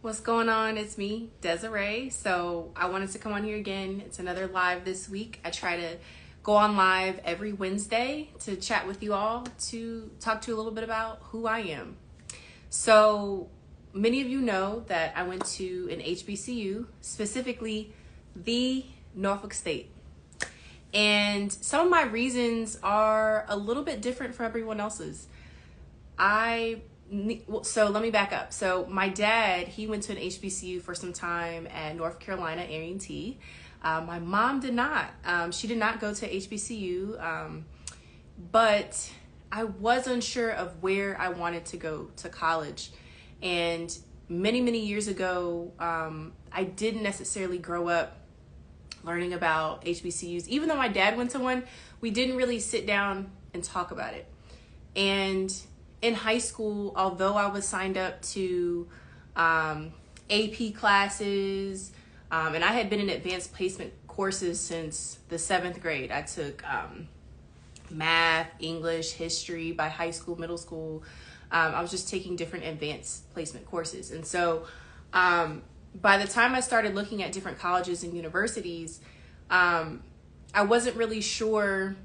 What's going on? It's me, Desiree. So I wanted to come on here again. It's another live this week. I try to go on live every Wednesday to chat with you all, to talk to you a little bit about who I am. So many of you know that I went to an HBCU, specifically the Norfolk State. And some of my reasons are a little bit different from everyone else's. So let me back up. So my dad, he went to an HBCU for some time at North Carolina, A&T. My mom did not. She did not go to HBCU, but I was unsure of where I wanted to go to college. And many years ago, I didn't necessarily grow up learning about HBCUs. Even though my dad went to one, we didn't really sit down and talk about it. And in high school, although I was signed up to AP classes, and I had been in advanced placement courses since the 7th grade. I took math, English, history by high school, middle school. I was just taking different advanced placement courses. And so by the time I started looking at different colleges and universities, I wasn't really sure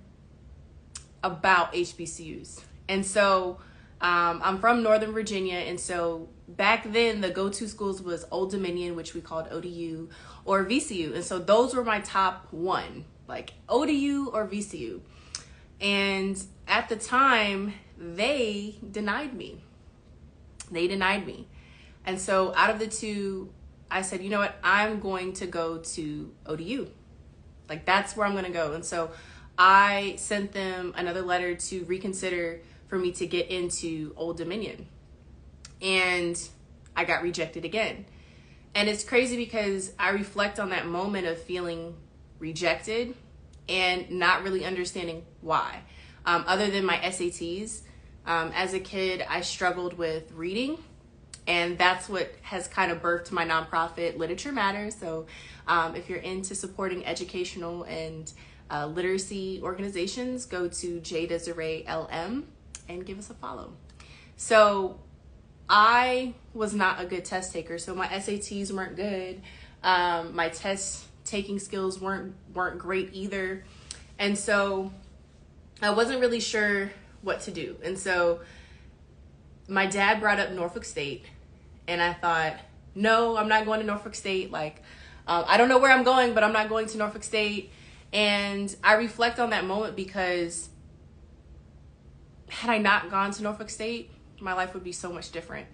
about HBCUs. And so I'm from Northern Virginia, and so back then the go-to schools was Old Dominion, which we called ODU, or VCU. And so those were my top one, like ODU or VCU. And at the time, they denied me. And so out of the two, I said, you know what, I'm going to go to ODU. Like, that's where I'm going to go. And so I sent them another letter to reconsider for me to get into Old Dominion. And I got rejected again. And it's crazy because I reflect on that moment of feeling rejected and not really understanding why. Other than my SATs, as a kid, I struggled with reading. And that's what has kind of birthed my nonprofit, Literature Matters. So if you're into supporting educational and literacy organizations, go to JDesireeLM and give us a follow. So I was not a good test taker. So my SATs weren't good. My test taking skills weren't great either. And so I wasn't really sure what to do. And so my dad brought up Norfolk State, and I thought, no, I'm not going to Norfolk State. Like, I don't know where I'm going, but I'm not going to Norfolk State. And I reflect on that moment because had I not gone to Norfolk State, my life would be so much different.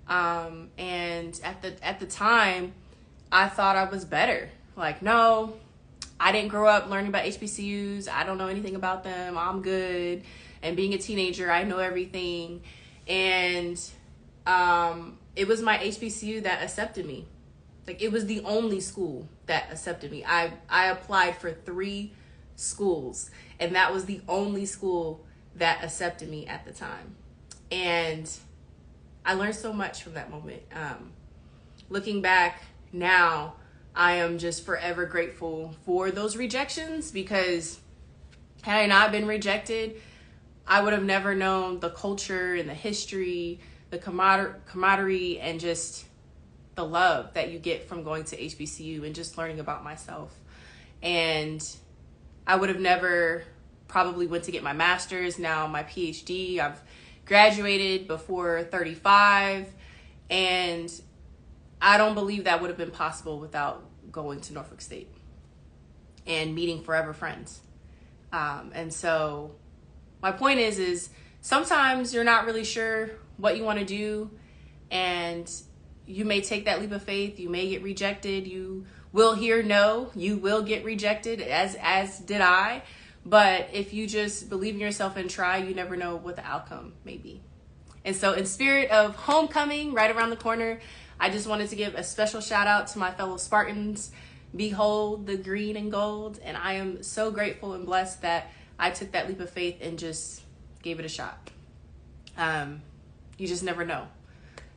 And at the time, I thought I was better. Like, no, I didn't grow up learning about HBCUs. I don't know anything about them. I'm good. And being a teenager, I know everything. And it was my HBCU that accepted me. Like, it was the only school that accepted me. I applied for 3 schools, and that was the only school that accepted me at the time. And I learned so much from that moment. Looking back now, I am just forever grateful for those rejections, because had I not been rejected, I would have never known the culture and the history, the camaraderie, and just the love that you get from going to HBCU and just learning about myself. And I would have never probably went to get my master's, now my PhD. I've graduated before 35, and I don't believe that would have been possible without going to Norfolk State and meeting forever friends. And so my point is sometimes you're not really sure what you want to do, and you may take that leap of faith. You may get rejected. You will hear no. You will get rejected, as did I. But if you just believe in yourself and try, you never know what the outcome may be. And so in spirit of homecoming right around the corner, I just wanted to give a special shout out to my fellow Spartans. Behold the green and gold. And I am so grateful and blessed that I took that leap of faith and just gave it a shot. You just never know.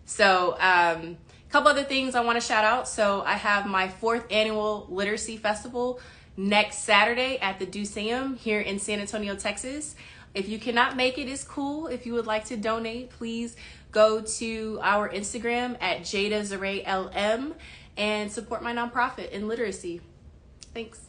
So a couple other things I want to shout out. So I have my 4th annual Literacy Festival next Saturday at the Duseum here in San Antonio, Texas. If you cannot make it, it's cool. If you would like to donate, please go go to our Instagram at JadaZarayLM and support my nonprofit in literacy. Thanks.